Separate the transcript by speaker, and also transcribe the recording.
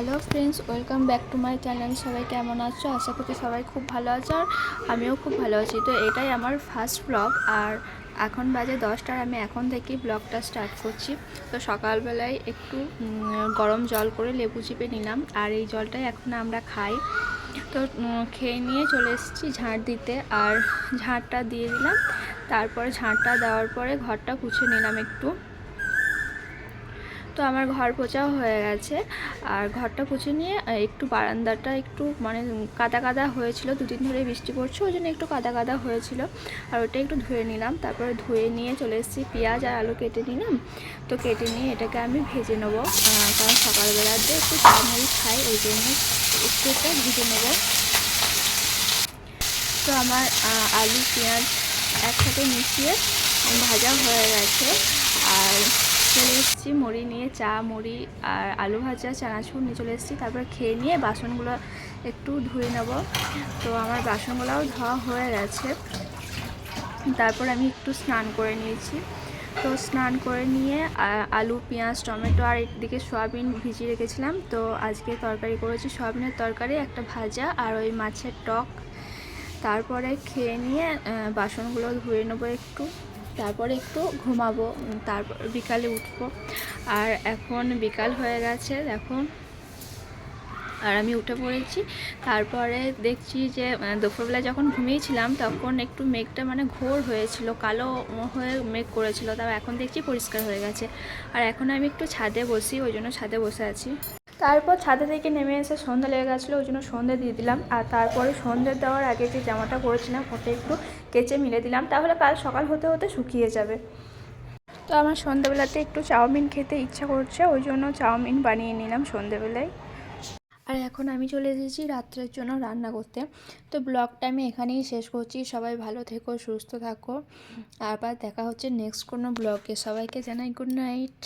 Speaker 1: Hello friends, welcome back to my channel. সবাই কেমন আছো? আশা করছি সবাই খুব ভালো আছো, আর আমিও খুব ভালো আছি। তো এটাই আমার ফার্স্ট ব্লগ, আর এখন বাজে 10টার। আমি এখন থেকেই ব্লগটা স্টার্ট করছি। তো সকালবেলায় একটু গরম জল করে লেবু চিপে নিলাম, আর এই জলটাই এখন আমরা খাই। তো খেয়ে নিয়ে চলে এসেছি ঝাঁট দিতে, আর ঝাঁটটা দিয়ে দিলাম। তারপরে ঝাঁটটা দেওয়ার পরে ঘরটা মুছে নিলাম একটু। তো আমার ঘর পোছাও হয়ে গেছে, আর ঘরটা পুছে নিয়ে একটু বারান্দাটা একটু মানে কাদা কাদা হয়েছিল, দুদিন ধরে বৃষ্টি পড়ছে, ওই জন্য একটু কাদা কাদা হয়েছিল, আর ওটা একটু ধুয়ে নিলাম। তারপরে ধুয়ে নিয়ে চলে এসেছি, পেঁয়াজ আর আলু কেটে নিলাম। তো কেটে নিয়ে এটাকে আমি ভেজে নেবো, কারণ সকালবেলা দিয়ে একটু চাউমিন খাই, ওই জন্য একটু এটা ভেজে নেবো। তো আমার আলু পেঁয়াজ একসাথে মিশিয়ে ভাজা হয়ে গেছে, আর চলে এসেছি মুড়ি নিয়ে, চা মুড়ি আর আলু ভাজা চানাচুর নিয়ে চলে এসেছি। তারপর খেয়ে নিয়ে বাসনগুলো একটু ধুয়ে নেব। তো আমার বাসনগুলোও ধোয়া হয়ে গেছে। তারপর আমি একটু স্নান করে নিয়েছি। তো স্নান করে নিয়ে আলু পেঁয়াজ টমেটো আর একদিকে সয়াবিন ভিজিয়ে রেখেছিলাম। তো আজকে তরকারি করেছি, সয়াবিনের তরকারি, একটা ভাজা আর ওই মাছের টক। তারপরে খেয়ে নিয়ে বাসনগুলো ধুয়ে নেবো একটু, তারপরে একটু ঘুমাবো, তারপর বিকালে উঠবো। আর এখন বিকাল হয়ে গেছে দেখুন, আর আমি উঠে পড়েছি। তারপরে দেখছি যে দুপুরবেলা যখন ঘুমিয়েছিলাম তখন একটু মেঘটা মানে ঘোর হয়েছিল, কালো হয়ে মেঘ করেছিল, তাও এখন দেখছি পরিষ্কার হয়ে গেছে। আর এখন আমি একটু ছাদে বসি, ওই জন্য ছাদে বসে আছি। তারপর ছাদে থেকে নেমে এসে সন্ধ্যা লেগে গেছিলো, ওই জন্য সন্ধ্যে দিয়ে দিলাম। আর তারপরে সন্ধ্যে দেওয়ার আগে যে জামাটা পরেছিলাম ওটা একটু কেচে মিলে দিলাম, তাহলে কাল সকাল হতে হতে শুকিয়ে যাবে। তো আমার সন্ধ্যেবেলাতে একটু চাউমিন খেতে ইচ্ছা করছে, ওই জন্য চাউমিন বানিয়ে নিলাম সন্ধ্যেবেলায়। আর এখন আমি চলে এসেছি রাত্রের জন্য রান্না করতে। তো ব্লগটা আমি এখানেই শেষ করছি। সবাই ভালো থেকো, সুস্থ থাকো, আবার দেখা হচ্ছে নেক্সট কোনো ব্লগে। সবাইকে জানাই গুড নাইট।